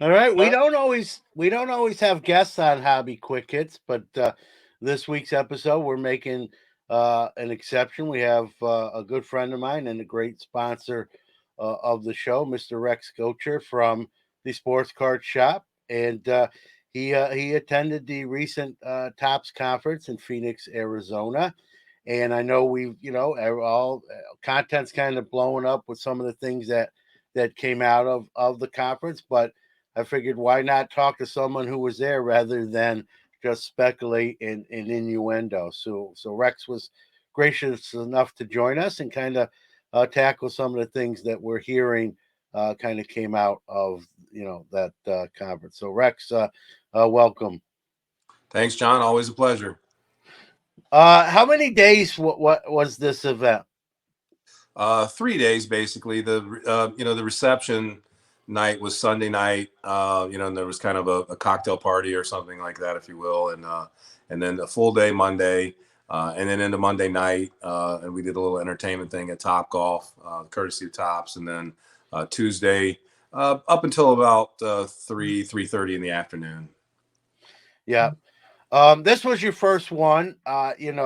All right, we don't always have guests on Hobby Quick Hits, but this week's episode we're making an exception. We have a good friend of mine and a great sponsor of the show, Mr. Rex Gotcher from the Sports Card Shop, and he attended the recent Tops conference in Phoenix, Arizona. And I know all content's kind of blowing up with some of the things that came out of the conference, but I figured why not talk to someone who was there rather than just speculate in innuendo. So Rex was gracious enough to join us and kind of tackle some of the things that we're hearing kind of came out of that conference. So Rex, welcome. Thanks, John. Always a pleasure. How many days? What was this event? 3 days basically. The reception night was Sunday night. And there was kind of a cocktail party or something like that, if you will, and then a full day Monday, and then into Monday night, and we did a little entertainment thing at Top Golf, courtesy of Tops, and then Tuesday up until about 3:30 in the afternoon. Yeah. This was your first one, and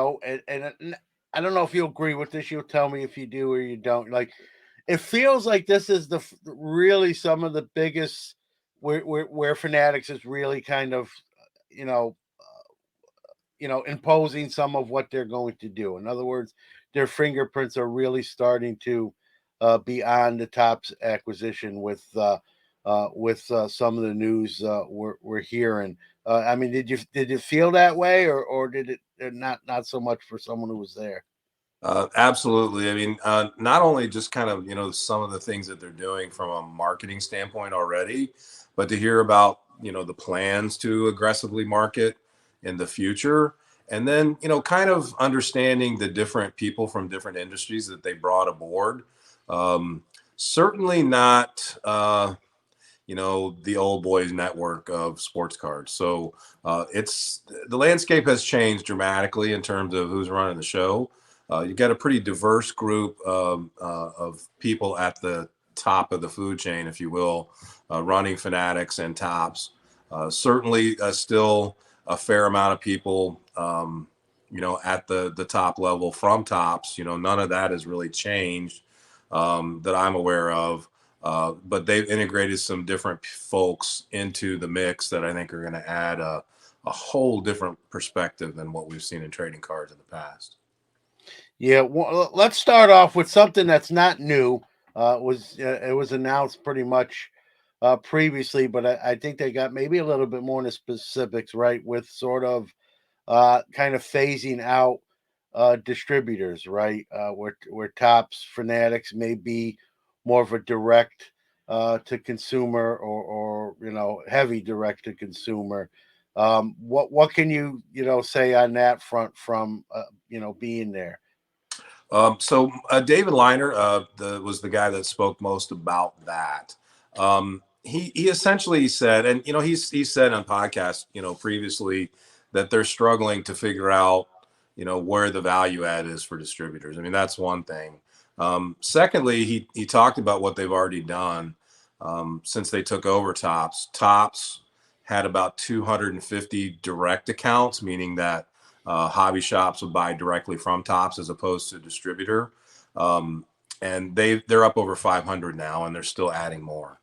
I don't know if you agree with this. You'll tell me if you do or you don't. Like, it feels like this is really some of the biggest where Fanatics is really kind of, you know, imposing some of what they're going to do. In other words, their fingerprints are really starting to be on the Tops acquisition with some of the news we're hearing. I mean, did you feel that way, or did it not so much for someone who was there? Absolutely. I mean, not only just kind of some of the things that they're doing from a marketing standpoint already, but to hear about the plans to aggressively market in the future, and then kind of understanding the different people from different industries that they brought aboard. Um, Certainly not. The old boys network of sports cards. So it's the landscape has changed dramatically in terms of who's running the show. You got a pretty diverse group of people at the top of the food chain, if you will, running Fanatics and Tops. Certainly, still a fair amount of people, at the top level from Tops. None of that has really changed that I'm aware of. But they've integrated some different folks into the mix that I think are going to add a whole different perspective than what we've seen in trading cards in the past. Yeah, well, let's start off with something that's not new. It was announced pretty much previously, but I think they got maybe a little bit more into specifics, right? With sort of kind of phasing out distributors, right? Where Tops Fanatics may be more of a direct to consumer or heavy direct to consumer. What can you say on that front from being there? So David Liner was the guy that spoke most about that. He essentially said, and he's said on podcasts previously that they're struggling to figure out where the value add is for distributors. I mean, that's one thing. Secondly, he talked about what they've already done since they took over Tops. Tops had about 250 direct accounts, meaning that hobby shops would buy directly from Tops as opposed to a distributor. Um, and they're up over 500 now, and they're still adding more.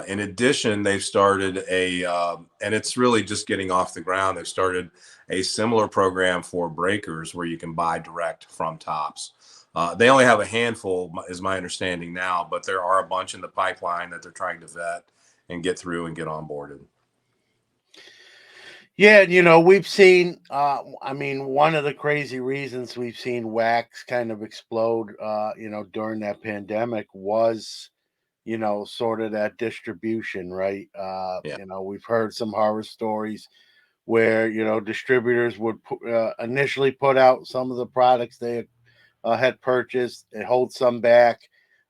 In addition, they've started and it's really just getting off the ground. They've started a similar program for breakers where you can buy direct from Tops. They only have a handful, is my understanding now, but there are a bunch in the pipeline that they're trying to vet and get through and get onboarded. Yeah, we've seen. I mean, one of the crazy reasons we've seen wax kind of explode, during that pandemic was, sort of that distribution, right? Yeah. We've heard some horror stories where distributors would initially put out some of the products they had purchased, they hold some back.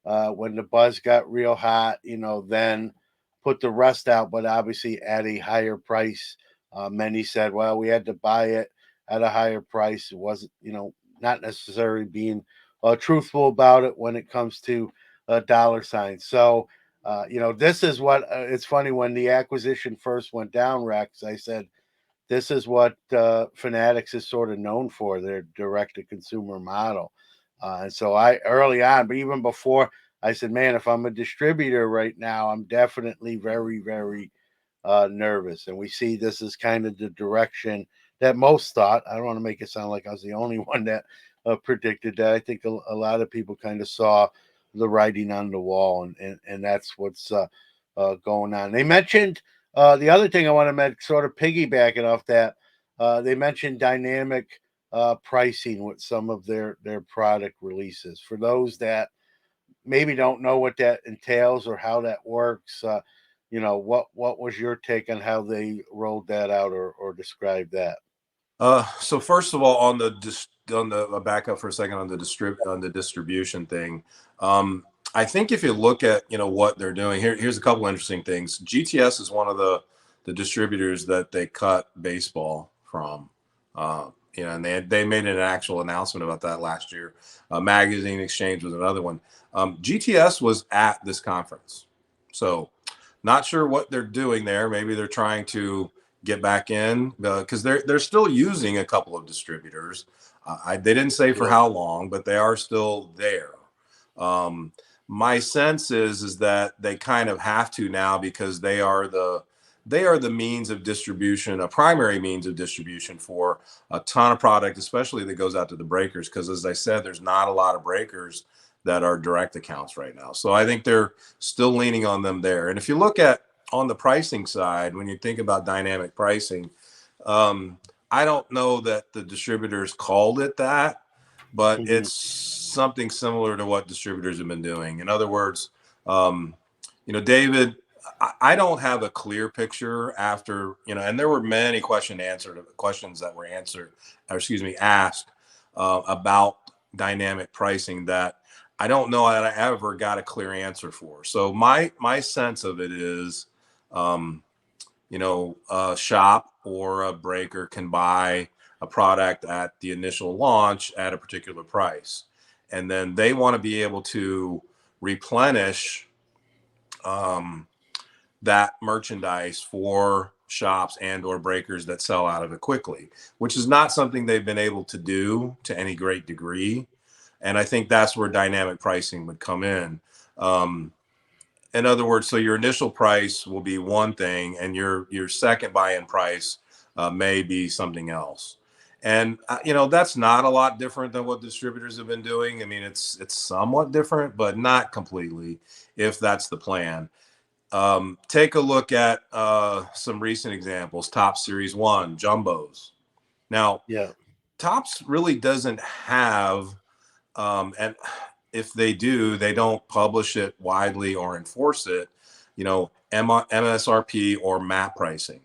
When the buzz got real hot, then put the rest out, but obviously at a higher price. Many said, well, we had to buy it at a higher price. It wasn't, not necessarily being truthful about it when it comes to dollar signs. So, This is what it's funny when the acquisition first went down, Rex. I said, this is what Fanatics is sort of known for, their direct to consumer model. And so I early on, but even before, I said, man, if I'm a distributor right now, I'm definitely very, very nervous. And we see this is kind of the direction that most thought. I don't want to make it sound like I was the only one that predicted that. I think a lot of people kind of saw the writing on the wall, and that's what's going on. They mentioned the other thing I want to mention, sort of piggybacking off that. They mentioned dynamic pricing with some of their product releases. For those that maybe don't know what that entails or how that works, what was your take on how they rolled that out or described that? So first of all, on the back up for a second on the distribution thing. I think if you look at what they're doing here's a couple interesting things. GTS is one of the distributors that they cut baseball from. And they made an actual announcement about that last year. Magazine Exchange was another one. GTS was at this conference, so not sure what they're doing there. Maybe they're trying to get back in because they're still using a couple of distributors. They didn't say for Yeah. how long, but they are still there. Um, my sense is that they kind of have to now because they are the means of distribution, a primary means of distribution for a ton of product, especially that goes out to the breakers. Because as I said, there's not a lot of breakers that are direct accounts right now. So I think they're still leaning on them there. And if you look at on the pricing side, when you think about dynamic pricing, um, I don't know that the distributors called it that, but Hmm. it's something similar to what distributors have been doing. In other words, um, David, I don't have a clear picture after, and there were many questions that were answered, or excuse me, asked about dynamic pricing that I don't know that I ever got a clear answer for. So my sense of it is, um, a shop or a breaker can buy a product at the initial launch at a particular price, and then they want to be able to replenish um, that merchandise for shops and or breakers that sell out of it quickly, which is not something they've been able to do to any great degree. And I think that's where dynamic pricing would come in. Um, in other words, so your initial price will be one thing, and your second buy-in price may be something else. And that's not a lot different than what distributors have been doing. I mean, it's somewhat different, but not completely. If that's the plan, take a look at some recent examples. Top Series One jumbos. Now, Yeah. Tops really doesn't have and if they do, they don't publish it widely or enforce it, MSRP or MAP pricing.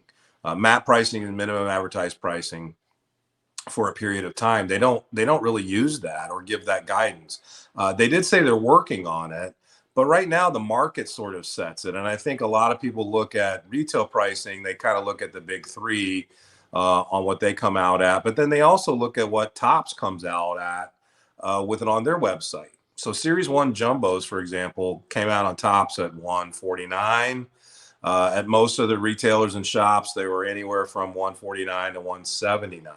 MAP pricing is minimum advertised pricing for a period of time. They don't really use that or give that guidance. They did say they're working on it, but right now the market sort of sets it. And I think a lot of people look at retail pricing. They kind of look at the big three on what they come out at, but then they also look at what Tops comes out at with it on their website. So Series One jumbos, for example, came out on Tops at 149. At most of the retailers and shops, they were anywhere from 149 to 179.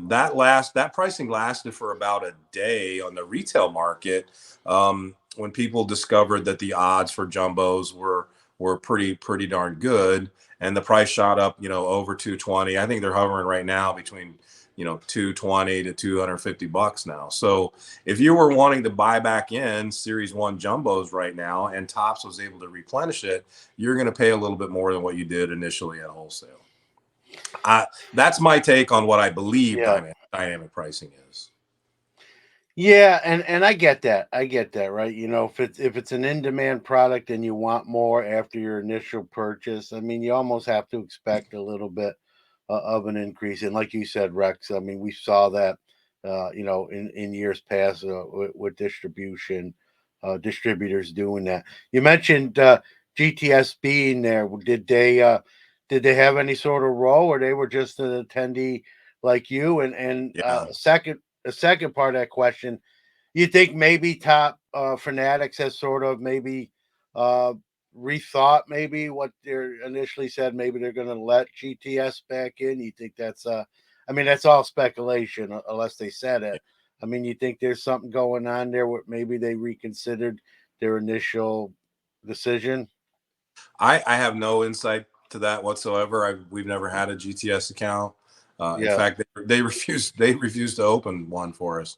That pricing lasted for about a day on the retail market when people discovered that the odds for jumbos were pretty darn good, and the price shot up over 220. I think they're hovering right now between 220 to $250 now. So if you were wanting to buy back in Series One jumbos right now, and Tops was able to replenish it, you're going to pay a little bit more than what you did initially at wholesale. That's my take on what I believe Yeah. dynamic pricing is. Yeah, and I get that. I get that, right? If it's an in-demand product and you want more after your initial purchase, I mean, you almost have to expect a little bit of an increase. And like you said, Rex, I mean, we saw that, in years past with distribution, distributors doing that. You mentioned GTS being there. Did they have any sort of role, or they were just an attendee like you? And Yeah. second part of that question, you think maybe Top Fanatics has sort of maybe uh, rethought maybe what they initially said? Maybe they're going to let GTS back in. You think that's I mean, that's all speculation unless they said it. I mean, you think there's something going on there where maybe they reconsidered their initial decision? I have no insight to that whatsoever. We've never had a GTS account. In Yeah, fact, they refused to open one for us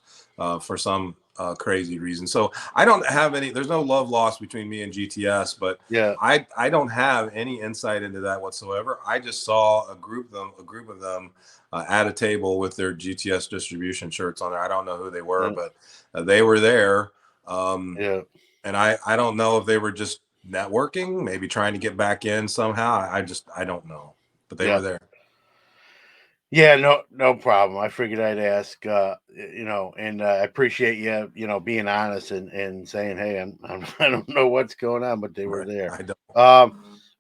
for some crazy reason. So I don't have any. There's no love lost between me and GTS, but yeah, I don't have any insight into that whatsoever. I just saw a group of them at a table with their GTS distribution shirts on there. I don't know who they were, yeah, but they were there. Um, yeah. and I don't know if they were just networking, maybe trying to get back in somehow. I don't know, but they Yeah. were there. Yeah, no problem. I figured I'd ask, and I appreciate you, being honest and saying, "Hey, I don't know what's going on," but they were Right. there. I don't.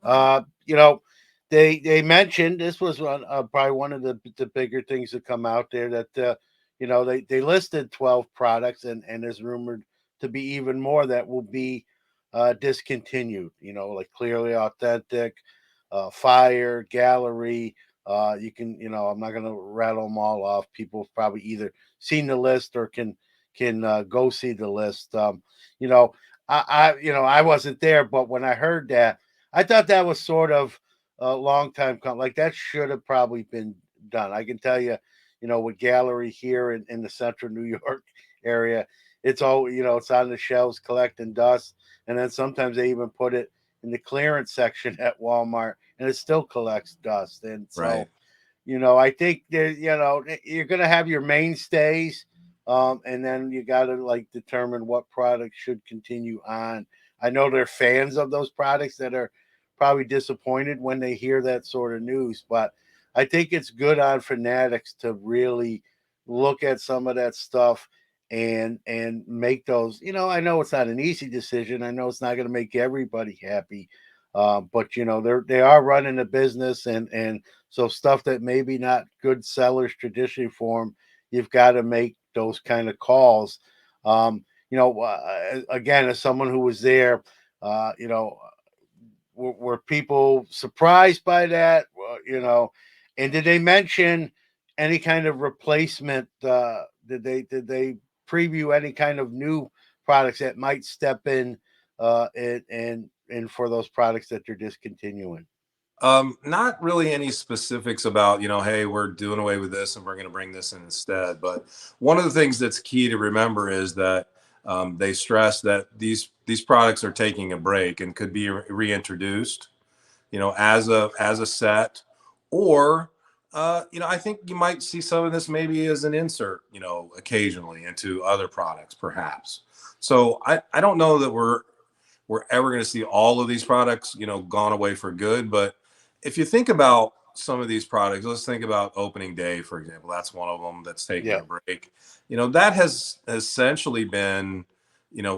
Uh, you know, they mentioned this was probably one of the bigger things that come out there that they listed 12 products and there's rumored to be even more that will be discontinued. Like Clearly Authentic, Fire, Gallery. You can, I'm not going to rattle them all off. People have probably either seen the list or can go see the list. You know, I wasn't there, but when I heard that, I thought that was sort of a long time come. Like that should have probably been done. I can tell you, with Gallery here in the central New York area, it's all it's on the shelves collecting dust, and then sometimes they even put it in the clearance section at Walmart, and it still collects dust. And Right. so, I think there, you're gonna have your mainstays, and then you got to like determine what products should continue on. I know they're fans of those products that are probably disappointed when they hear that sort of news, but I think it's good on fanatics to really look at some of that stuff and make those. I know it's not an easy decision. I know it's not going to make everybody happy, but they are running a business, and so stuff that maybe not good sellers traditionally for them, you've got to make those kind of calls. Again, as someone who was there, were people surprised by that? And did they mention any kind of replacement? Did they preview any kind of new products that might step in and for those products that they're discontinuing? Not really any specifics about, hey, we're doing away with this and we're going to bring this in instead. But one of the things that's key to remember is that they stress that these products are taking a break and could be reintroduced, as a set, or I think you might see some of this maybe as an insert, occasionally into other products, perhaps. So I don't know that we're ever going to see all of these products, gone away for good. But if you think about some of these products, let's think about opening day, for example. That's one of them that's taking Yeah, a break. That has essentially been,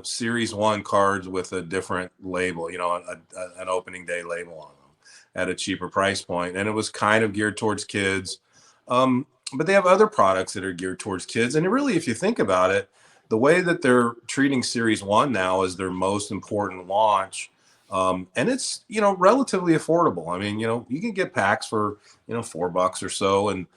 series one cards with a different label, an opening day label on them at a cheaper price point. And it was kind of geared towards kids. But they have other products that are geared towards kids. And really, if you think about it, the way that they're treating Series One now as their most important launch, and it's relatively affordable. I mean, you can get packs for $4 or so, and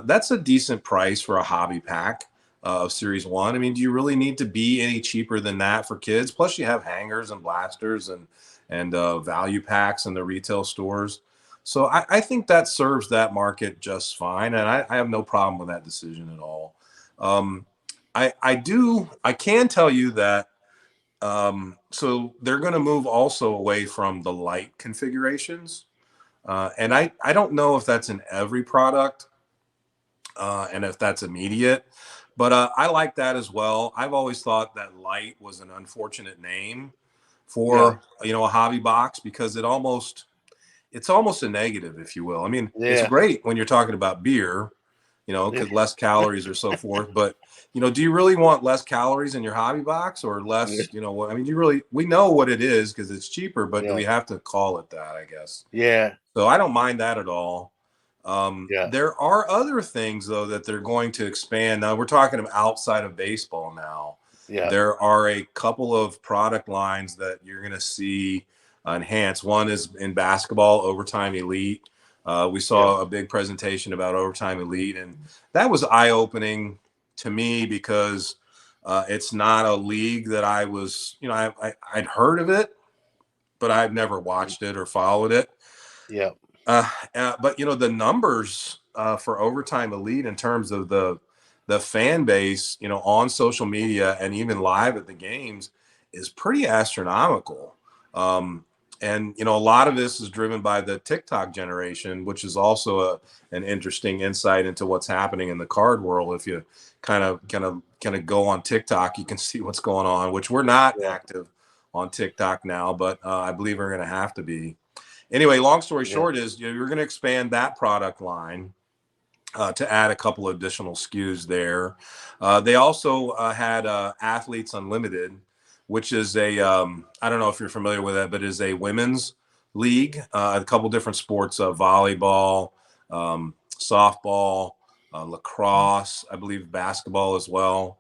that's a decent price for a hobby pack of Series One. I mean, do you really need to be any cheaper than that for kids? Plus, you have hangers and blasters and value packs in the retail stores. So I think that serves that market just fine, and I have no problem with that decision at all. Um, I can tell you that so they're going to move also away from the light configurations, and I don't know if that's in every product, and if that's immediate, but I like that as well. I've always thought that light was an unfortunate name yeah, for a hobby box because it's almost a negative, if you will. I mean, it's yeah, great when you're talking about beer, yeah, because less calories or so forth. But do you really want less calories in your hobby box or yeah, less? What I mean, we know what it is because it's cheaper, but do yeah, we have to call it that? I guess. yeah, So I don't mind that at all. yeah, There are other things though that they're going to expand. Now we're talking about outside of baseball now. Yeah. there are a couple of product lines that you're going to see enhance. One is in basketball, Overtime Elite. We Yeah. saw a big presentation about Overtime Elite, and that was eye opening to me because it's not a league that I was, I'd heard of it, but I've never watched it or followed it. Yeah. Uh, but the numbers for Overtime Elite in terms of the fan base, on social media and even live at the games is pretty astronomical. Um, and a lot of this is driven by the TikTok generation, which is also an interesting insight into what's happening in the card world. If you kind of go on TikTok, you can see what's going on, which we're not Yeah. active on TikTok now, but I believe we're going to have to be. Anyway, long story Yeah. short is you're going to expand that product line to add a couple of additional SKUs there. They also had Athletes Unlimited, which is I don't know if you're familiar with that, but is a women's league, a couple different sports, volleyball, softball, lacrosse, I believe basketball as well.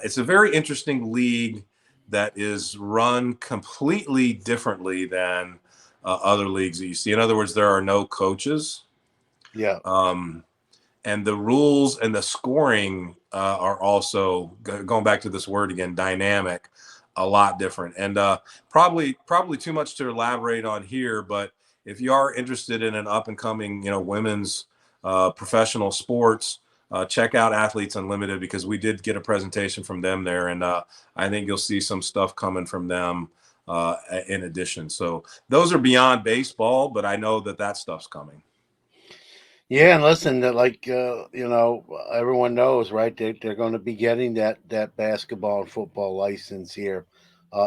It's a very interesting league that is run completely differently than other leagues that you see. In other words, there are no coaches. Yeah. Um, and the rules and the scoring are also going back to this word again, dynamic, a lot different. And probably too much to elaborate on here, but if you are interested in an up and coming women's professional sports, check out Athletes Unlimited, because we did get a presentation from them there, and I think you'll see some stuff coming from them in addition. So those are beyond baseball, but I know that stuff's coming. Yeah, and listen, that everyone knows, right? They're going to be getting that basketball and football license here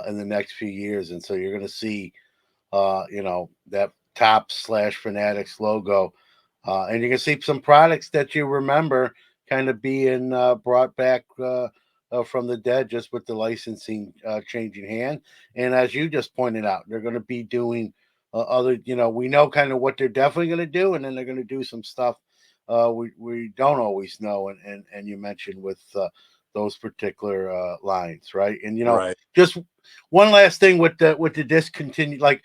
in the next few years, and so you're going to see, that top slash Fanatics logo, and you can see some products that you remember kind of being brought back from the dead, just with the licensing changing hand. And as you just pointed out, they're going to be doing other, we know kind of what they're definitely going to do, and then they're going to do some stuff we don't always know. And you mentioned with those particular lines, right? And Right, just one last thing with the discontinued, like,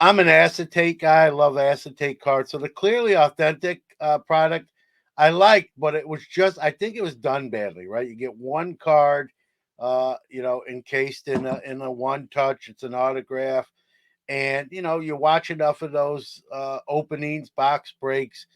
I'm an acetate guy. I love acetate cards. So the clearly authentic product I liked, but it was just, I think it was done badly, right? You get one card, encased in a one touch. It's an autograph, and you watch enough of those openings, box breaks.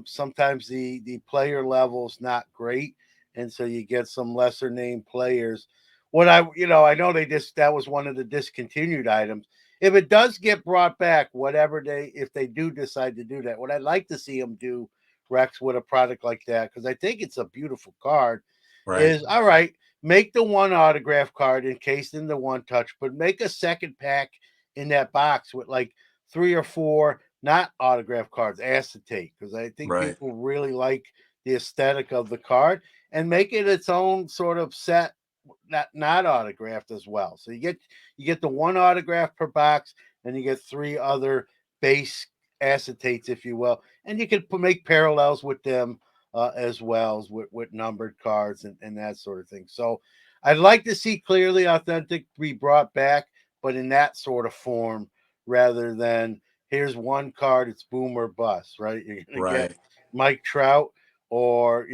Sometimes the player level's not great, and so you get some lesser name players. What I know they just, that was one of the discontinued items. If it does get brought back, whatever if they do decide to do that, what I'd like to see them do, Rex, with a product like that, because I think it's a beautiful card, right, is all right. Make the one autograph card encased in the one touch, but make a second pack in that box with like three or four not autograph cards, acetate, because I think right, people really like the aesthetic of the card, and make it its own sort of set, not autographed as well. So you get the one autograph per box, and you get three other base acetates, if you will, and you can make parallels with them as well as with numbered cards and that sort of thing. So I'd like to see clearly authentic be brought back, but in that sort of form, rather than here's one card, it's boom or bust, right? You're gonna get right. Mike Trout or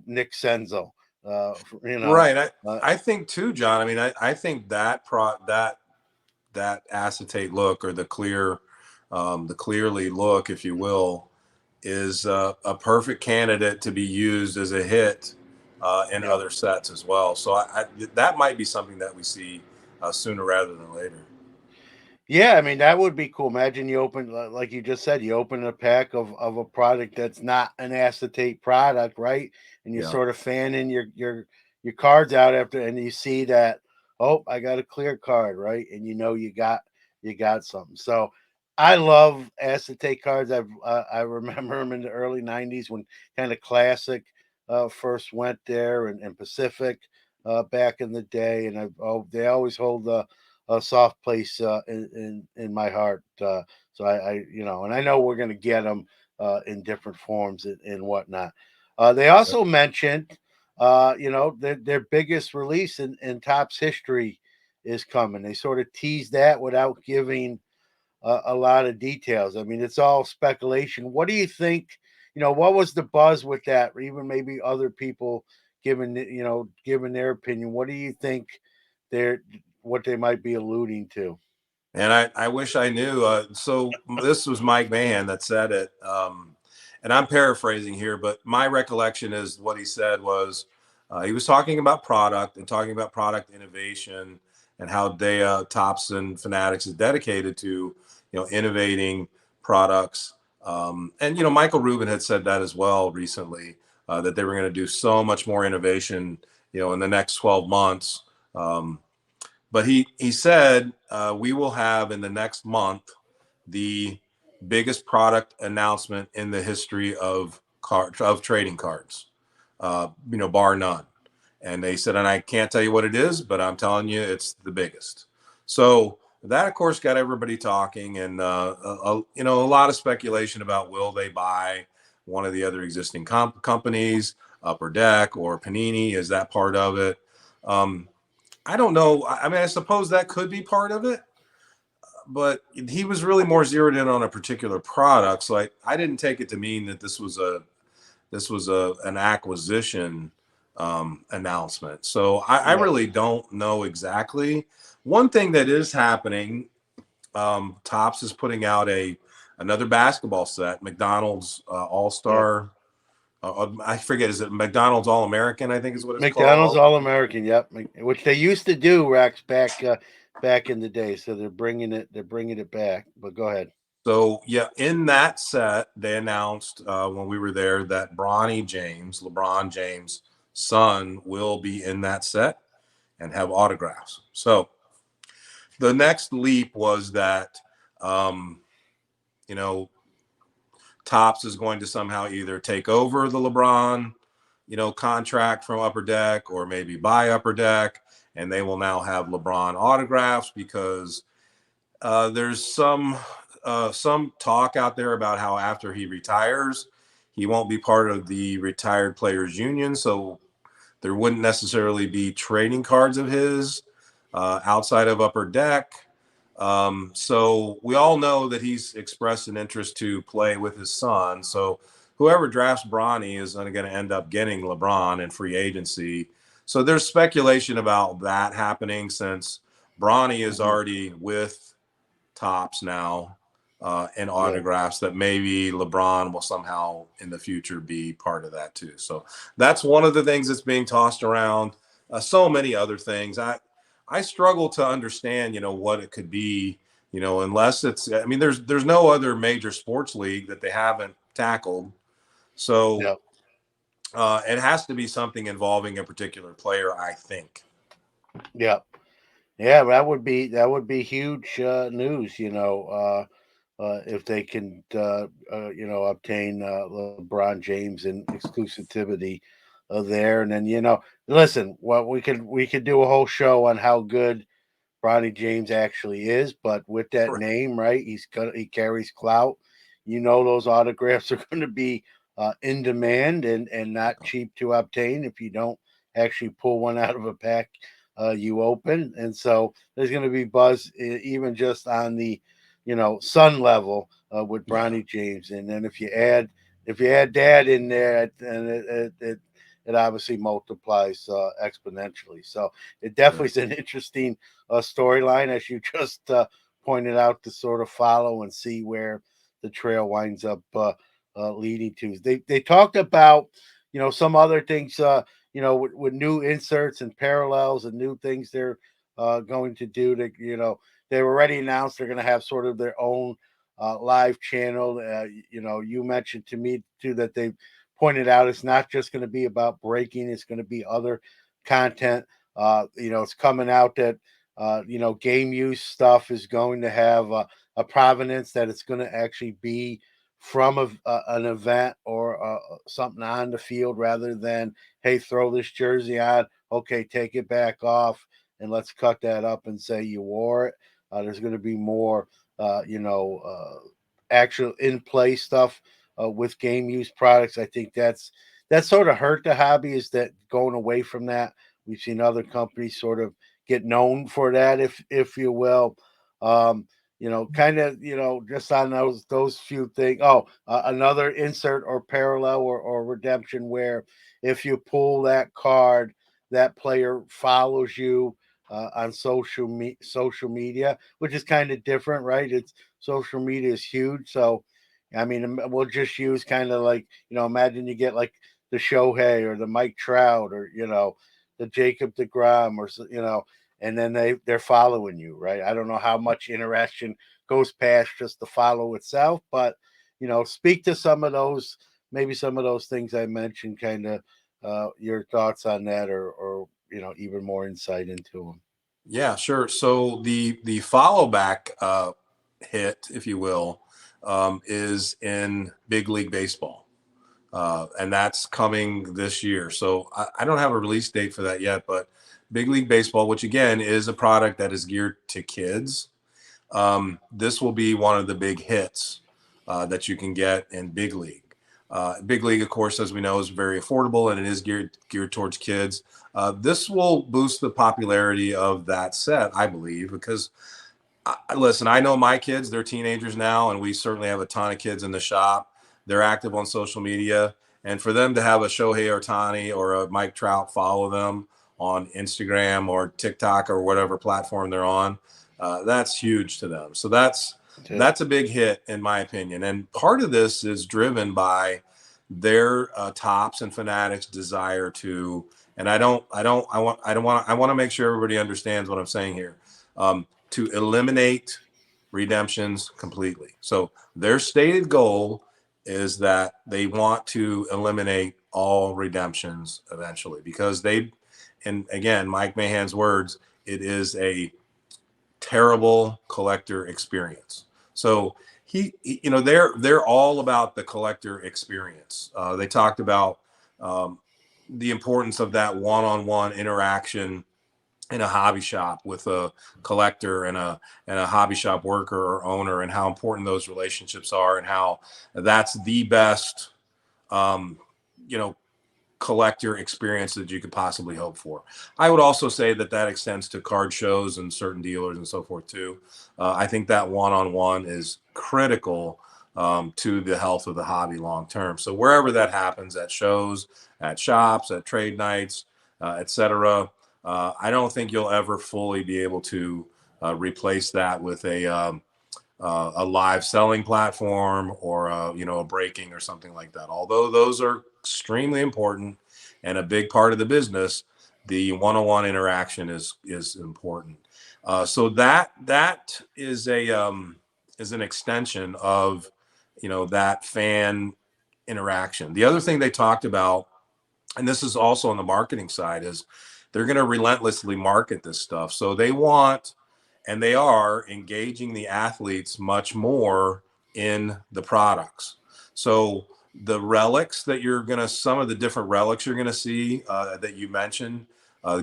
Nick Senzel, Right. uh, I think too, John. I mean, I think that acetate look, or the clearly look, if you will, is a perfect candidate to be used as a hit in yeah. other sets as well. So that might be something that we see sooner rather than later. Yeah, I mean that would be cool. Imagine you open, like you just said, you open a pack of a product that's not an acetate product, right? And you're Yeah. sort of fanning your cards out after, and you see that, oh, I got a clear card, right? And you got something. So I love acetate cards. I remember them in the early '90s when kind of classic first went there, and Pacific back in the day, and they always hold a soft place in my heart. So and I know we're going to get them in different forms and whatnot. They also mentioned their biggest release in Topps history is coming. They sort of tease that without giving a lot of details. I mean, it's all speculation. What do you think? What was the buzz with that? Or even maybe other people giving their opinion. What do you think they're what they might be alluding to? And I wish I knew. So this was Mike Mahan that said it. And I'm paraphrasing here, but my recollection is what he said was he was talking about product and talking about product innovation and how they Tops and Fanatics is dedicated to, innovating products. And, Michael Rubin had said that as well recently, that they were going to do so much more innovation, in the next 12 months. But he said we will have in the next month the biggest product announcement in the history of trading cards, bar none. And they said, and I can't tell you what it is, but I'm telling you, it's the biggest. So that, of course, got everybody talking, and a lot of speculation about will they buy one of the other existing companies, Upper Deck or Panini? Is that part of it? Um, I don't know. I mean, I suppose that could be part of it, but he was really more zeroed in on a particular product. So I didn't take it to mean that this was a an acquisition announcement. So I Yeah, really don't know exactly. One thing that is happening, Topps is putting out another basketball set, McDonald's All yeah. Star. I forget, is it McDonald's All American? I think is what it's McDonald's called. All American. Yep, which they used to do, Rex, back in the day. So they're bringing it back. But go ahead. So yeah, in that set, they announced when we were there that LeBron James' son, will be in that set and have autographs. So the next leap was that um, you know Topps is going to somehow either take over the LeBron contract from Upper Deck or maybe buy Upper Deck, and they will now have LeBron autographs because there's some talk out there about how after he retires, he won't be part of the retired players union, so there wouldn't necessarily be trading cards of his outside of Upper Deck. So we all know that he's expressed an interest to play with his son. So whoever drafts Bronny is going to end up getting LeBron in free agency. So there's speculation about that happening since Bronny is Mhm. already with Tops now and Yeah, autographs, that maybe LeBron will somehow in the future be part of that too. So that's one of the things that's being tossed around. So many other things. I struggle to understand, what it could be, unless it's. I mean, there's no other major sports league that they haven't tackled. So yeah, it has to be something involving a particular player, I think. yeah, yeah. That would be huge news. If they can, obtain LeBron James and exclusivity there, and then listen, well, we could do a whole show on how good Bronny James actually is, but with that Right. name, right, he carries clout. Those autographs are going to be in demand and not cheap to obtain if you don't actually pull one out of a pack you open. And so there's going to be buzz even just on the sun level with Yeah. Bronny James, and then if you add Dad in there, and it obviously multiplies exponentially. So it definitely Sure. is an interesting storyline, as you just pointed out, to sort of follow and see where the trail winds up leading to. They talked about some other things with new inserts and parallels and new things they're going to do. To they've already announced they're going to have sort of their own live channel. You mentioned to me too that they pointed out it's not just going to be about breaking; it's going to be other content. It's coming out that game use stuff is going to have a provenance, that it's going to actually be from an event or something on the field, rather than, hey, throw this jersey on, okay, take it back off, and let's cut that up and say you wore it. There's going to be more, actual in play stuff with game use products. I think that sort of hurt the hobby, is that going away from that. We've seen other companies sort of get known for that, if you will. Um, kind of, just on those few things. Oh, another insert or parallel or redemption where if you pull that card, that player follows you on social media, which is kind of different, right? It's social media is huge, so I mean, we'll just use kind of like, imagine you get like the Shohei or the Mike Trout or the Jacob DeGrom or and then they're following you, right? I don't know how much interaction goes past just the follow itself, but speak to some of those, maybe some of those things I mentioned, kind of your thoughts on that, or even more insight into them. Yeah, sure. So the follow back hit, if you will, is in Big League Baseball, and that's coming this year. So I don't have a release date for that yet, but Big League Baseball, which again is a product that is geared to kids, this will be one of the big hits that you can get in Big League. Big League, of course, as we know, is very affordable and it is geared towards kids. This will boost the popularity of that set, I believe, because listen, I know my kids, they're teenagers now, and we certainly have a ton of kids in the shop. They're active on social media. And for them to have a Shohei Ohtani or a Mike Trout follow them on Instagram or TikTok or whatever platform they're on, that's huge to them. So that's a big hit in my opinion. And part of this is driven by their tops and fanatics desire to, and I want to make sure everybody understands what I'm saying here. To eliminate redemptions completely. So their stated goal is that they want to eliminate all redemptions eventually because and again, Mike Mahan's words, it is a terrible collector experience. So they're all about the collector experience. They talked about um, the importance of that one-on-one interaction in a hobby shop with a collector and a hobby shop worker or owner, and how important those relationships are, and how that's the best um, you know collector experience that you could possibly hope for. I would also say that that extends to card shows and certain dealers and so forth too. I think that one-on-one is critical to the health of the hobby long term. So wherever that happens, at shows, at shops, at trade nights, etc., I don't think you'll ever fully be able to replace that with a live selling platform or a breaking or something like that. Although those are extremely important and a big part of the business, the one-on-one interaction is important. So that is an extension of that fan interaction. The other thing they talked about, and this is also on the marketing side, is they're going to relentlessly market this stuff. So they want, and they are engaging the athletes much more in the products. So the relics that some of the different relics you're going to see that you mentioned,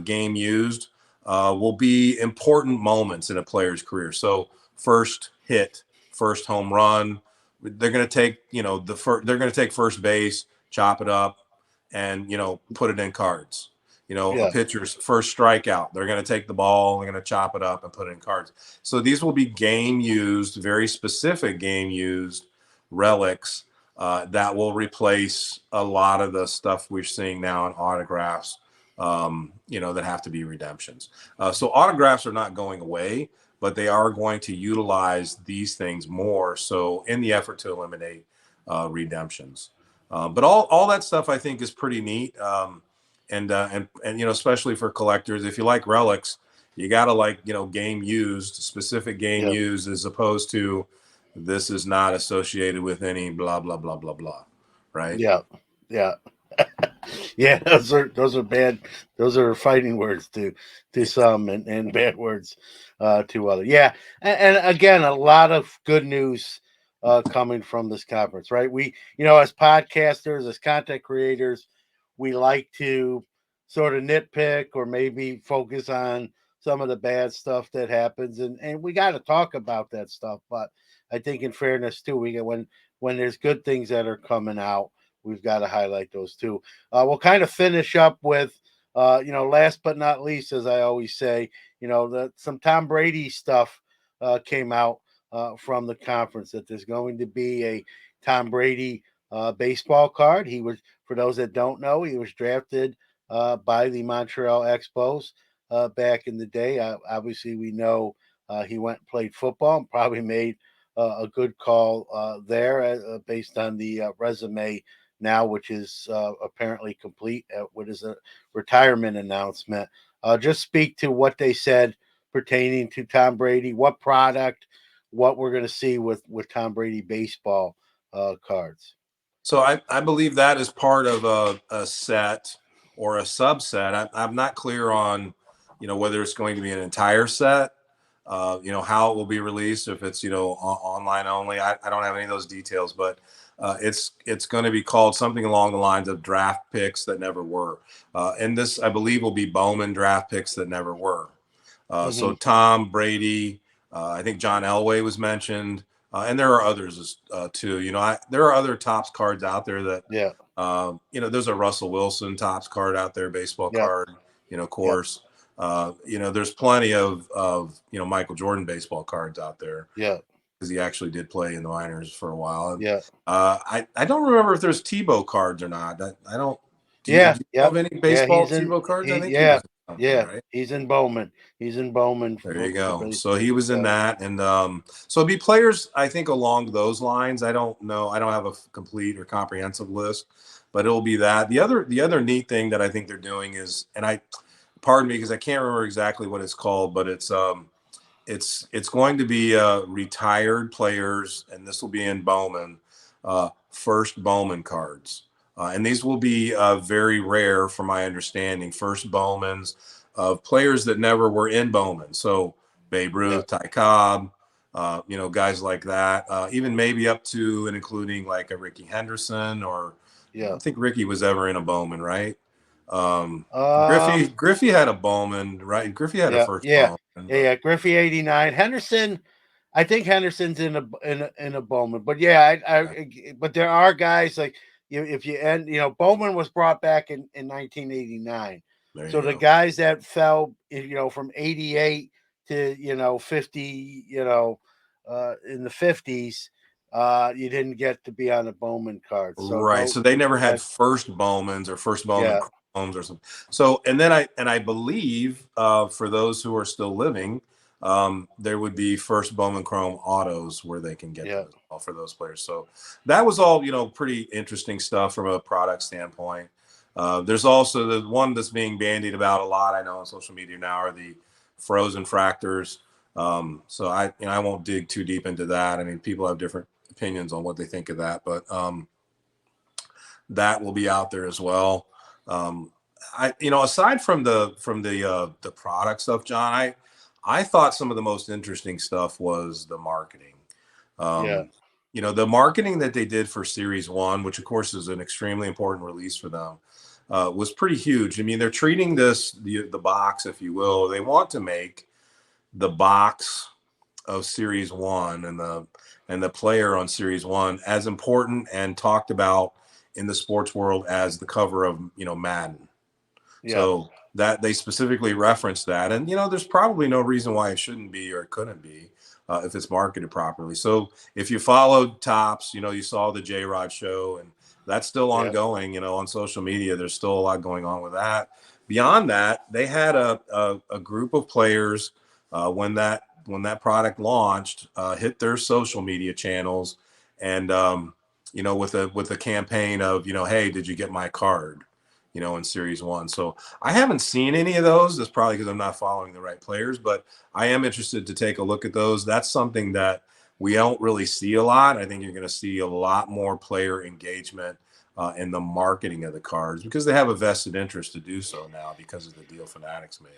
game used, will be important moments in a player's career. So first hit, first home run, they're going to take, they're going to take first base, chop it up, and put it in cards. A Yeah, pitcher's first strikeout, they're going to take the ball, they're going to chop it up and put it in cards. So these will be game used, very specific game used relics that will replace a lot of the stuff we're seeing now in autographs, that have to be redemptions. So autographs are not going away, but they are going to utilize these things more so in the effort to eliminate redemptions. But all that stuff I think is pretty neat. And especially for collectors, if you like relics, you got to like game used, specific game yeah, used, as opposed to this is not associated with any blah blah blah blah blah, right? yeah, yeah. Yeah, those are bad. Those are fighting words to some, and bad words to others. Yeah, and again, a lot of good news coming from this conference. Right, we as podcasters, as content creators, we like to sort of nitpick or maybe focus on some of the bad stuff that happens, and we got to talk about that stuff. But I think, in fairness too, we get when there's good things that are coming out, we've got to highlight those too. We'll kind of finish up with, last but not least, as I always say, some Tom Brady stuff came out from the conference, that there's going to be a Tom Brady baseball card. He was, for those that don't know, he was drafted by the Montreal Expos back in the day. Obviously, we know he went and played football and probably made a good call there based on the resume now, which is apparently complete with his retirement announcement. Just speak to what they said pertaining to Tom Brady, what product, what we're going to see with Tom Brady baseball cards. So I believe that is part of a set or a subset. I'm not clear on, whether it's going to be an entire set, how it will be released, if it's, online only. I don't have any of those details, but it's going to be called something along the lines of draft picks that never were. And this, I believe, will be Bowman draft picks that never were. So Mm-hmm. Tom Brady, I think John Elway was mentioned, and there are others too. There are other Topps cards out there that, Yeah. there's a Russell Wilson Topps card out there, baseball Yep. card, of Yep. course. There's plenty of Michael Jordan baseball cards out there, Yeah. because he actually did play in the minors for a while. And, Yeah. I don't remember if there's Tebow cards or not. I don't. Yeah. Do you know Yep. of any Yeah. baseball Tebow cards? I think he Yeah. was in something, Yeah. right? He's in Bowman. He's in Bowman There you for go. base. So he was in Yeah. that, and so it'd be players, I think, along those lines. I don't know. I don't have a complete or comprehensive list, but it'll be that. The other neat thing that I think they're doing is, and pardon me because I can't remember exactly what it's called, but it's going to be retired players, and this will be in Bowman, first Bowman cards, and these will be very rare, from my understanding. First Bowmans of players that never were in Bowman, so Babe Yeah. Ruth, Ty Cobb, guys like that, even maybe up to and including like a Ricky Henderson, or I Yeah. don't think Ricky was ever in a Bowman, right? Um, Griffey Um. Griffey had a Bowman, right? Griffey had a Yeah. first Yeah. Bowman, Yeah. but Yeah. Griffey 89. Henderson. I think Henderson's in a Bowman, but yeah, but there are guys like if you end, Bowman was brought back in 1989, there so you the go. guys that fell, from 88 to 50, in the 50s, you didn't get to be on the Bowman card. So Right. those, So they never had that, first Bowmans or first Bowman yeah, Chromes or something. So and then I believe, for those who are still living, there would be first Bowman Chrome autos where they can get yeah, them as well for those players. So that was all, pretty interesting stuff from a product standpoint. There's also the one that's being bandied about a lot, I know, on social media now, are the frozen fractors. So I won't dig too deep into that. I mean, people have different opinions on what they think of that, but that will be out there as well. Um, aside from the product stuff, John, I thought some of the most interesting stuff was the marketing. yeah, Um, the marketing that they did for Series One, which of course is an extremely important release for them, was pretty huge. I mean, they're treating this the box, if you will. They want to make the box of Series One and the player on Series One as important and talked about in the sports world as the cover of Madden. yeah, So that they specifically referenced that, and there's probably no reason why it shouldn't be or it couldn't be, if it's marketed properly. So if you followed Tops, you saw the J Rod show, and that's still yeah, ongoing. On social media, there's still a lot going on with that. Beyond that, they had a group of players, when that product launched, hit their social media channels, and with a campaign of, hey, did you get my card, in Series One. So I haven't seen any of those. That's probably because I'm not following the right players, but I am interested to take a look at those. That's something that we don't really see a lot. I think you're going to see a lot more player engagement in the marketing of the cards, because they have a vested interest to do so now because of the deal Fanatics made.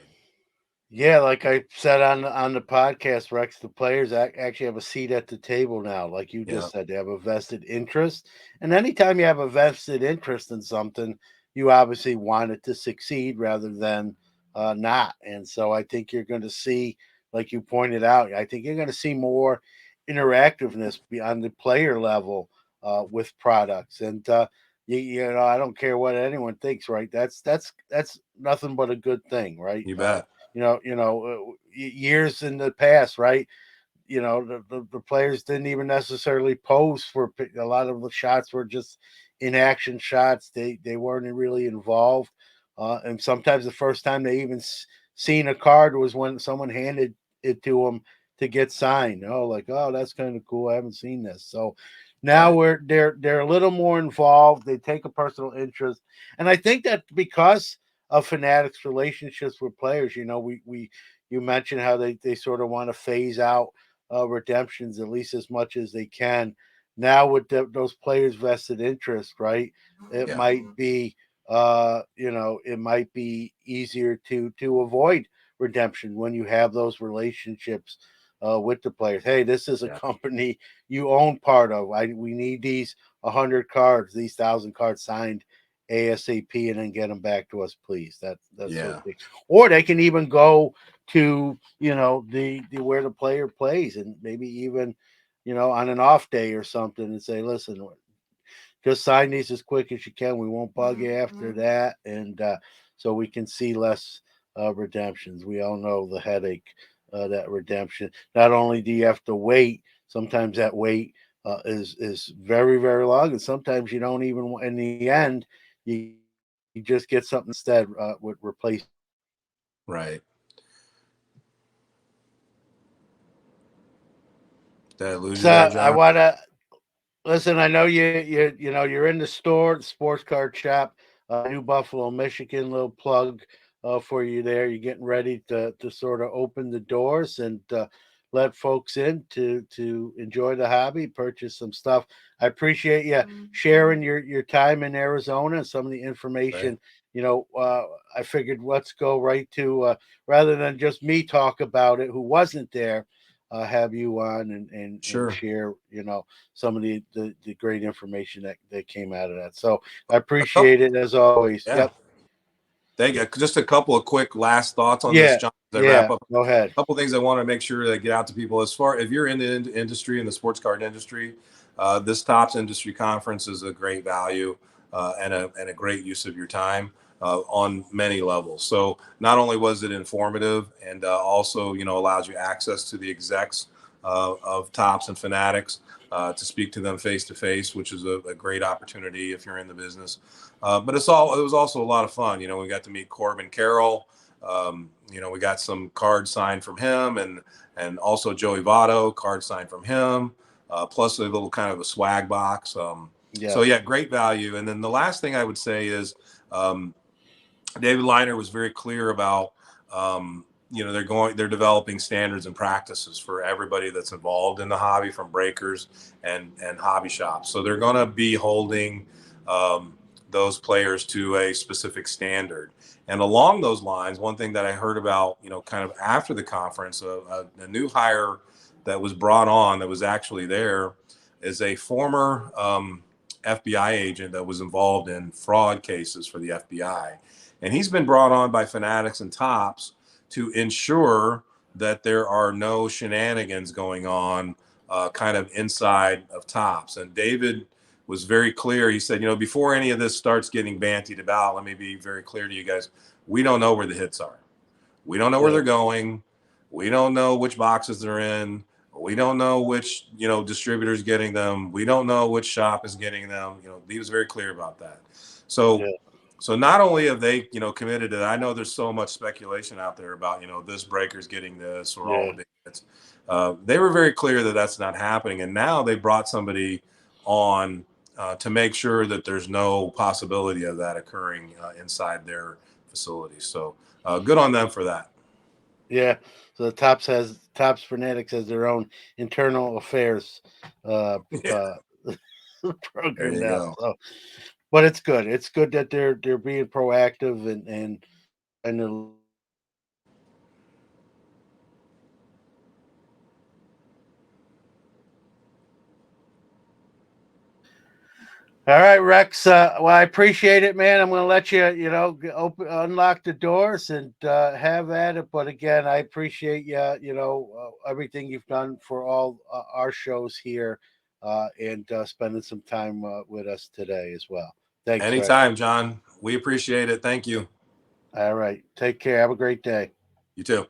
yeah. Like I said on the podcast, Rex, the players actually have a seat at the table now. Like you Yeah. just said, they have a vested interest, and anytime you have a vested interest in something, you obviously want it to succeed rather than not. And so I think you're going to see, like you pointed out, I think you're going to see more interactiveness on the player level with products. And you know, I don't care what anyone thinks, right? That's nothing but a good thing, right? You bet. Years in the past, right? You know, the players didn't even necessarily pose for a lot of the shots were just inaction shots. They weren't really involved, and sometimes the first time they even seen a card was when someone handed it to them to get signed. Oh, like, oh, that's kind of cool. I haven't seen this. So now Right. they're a little more involved. They take a personal interest, and I think that because of Fanatics' relationships with players, you know, we you mentioned how they sort of want to phase out redemptions at least as much as they can. Now with those players' vested interest, right? It Yeah. might be, it might be easier to avoid redemption when you have those relationships with the players. Hey, this is a Yeah. company you own part of. We need these 100 cards, these 1,000 cards signed ASAP, and then get them back to us, please. That's what Yeah. they. Or they can even go to the where the player plays, and maybe even on an off day or something, and say, listen, just sign these as quick as you can. We won't bug you after that, and so we can see less redemptions. We all know the headache that redemption. Not only do you have to wait, sometimes that wait is very very long, and sometimes you don't even. In the end, you just get something instead with replace. Right. Did I lose So you there, I John? want to listen. I know you're in the store, the sports card shop, New Buffalo, Michigan. Little plug for you there. You're getting ready to sort of open the doors and let folks in to enjoy the hobby, purchase some stuff. I appreciate you sharing your time in Arizona and some of the Right. information. You know, I figured let's go right to rather than just me talk about it, who wasn't there. Have you on and Sure. share some of the great information that came out of that. So I A couple. appreciate it as always. Yeah. Yep. Thank you. Just a couple of quick last thoughts on this, Yeah. John, as I wrap Yeah. up. Go ahead. A couple things I want to make sure that get out to people. As far if you're in the industry, in the sports card industry, this Tops Industry Conference is a great value and a great use of your time on many levels. So not only was it informative and also allows you access to the execs of Tops and Fanatics to speak to them face to face, which is a great opportunity if you're in the business. But it was also a lot of fun. We got to meet Corbin Carroll. We got some cards signed from him, and also Joey Votto card signed from him, plus a little kind of a swag box. So Yes. yeah, great value. And then the last thing I would say is um, David Liner was very clear about they're developing standards and practices for everybody that's involved in the hobby, from breakers and hobby shops. So they're going to be holding um, those players to a specific standard. And along those lines, one thing that I heard about, kind of after the conference, a new hire that was brought on that was actually there is a former FBI agent that was involved in fraud cases for the FBI, and he's been brought on by Fanatics and Tops to ensure that there are no shenanigans going on kind of inside of Tops. And David was very clear. He said, before any of this starts getting bantied about, let me be very clear to you guys. We don't know where the hits are. We don't know where Yeah. they're going. We don't know which boxes they're in. We don't know which, distributor's getting them. We don't know which shop is getting them. He was very clear about that. So Yeah. so not only have they, committed to that, I know there's so much speculation out there about, this breaker's getting this or all the Yeah. big hits. They were very clear that that's not happening, and now they brought somebody on to make sure that there's no possibility of that occurring inside their facilities. So good on them for that. Yeah. So the Tops Fanatics has their own internal affairs uh, Yeah, uh, there program you now. go. So, but it's good. It's good that they're being proactive and trying to. All right, Rex. Well, I appreciate it, man. I'm going to let you, open, unlock the doors and have at it. But again, I appreciate you, everything you've done for all our shows here and spending some time with us today as well. Thanks. Anytime, John. We appreciate it. Thank you. All right. Take care. Have a great day. You too.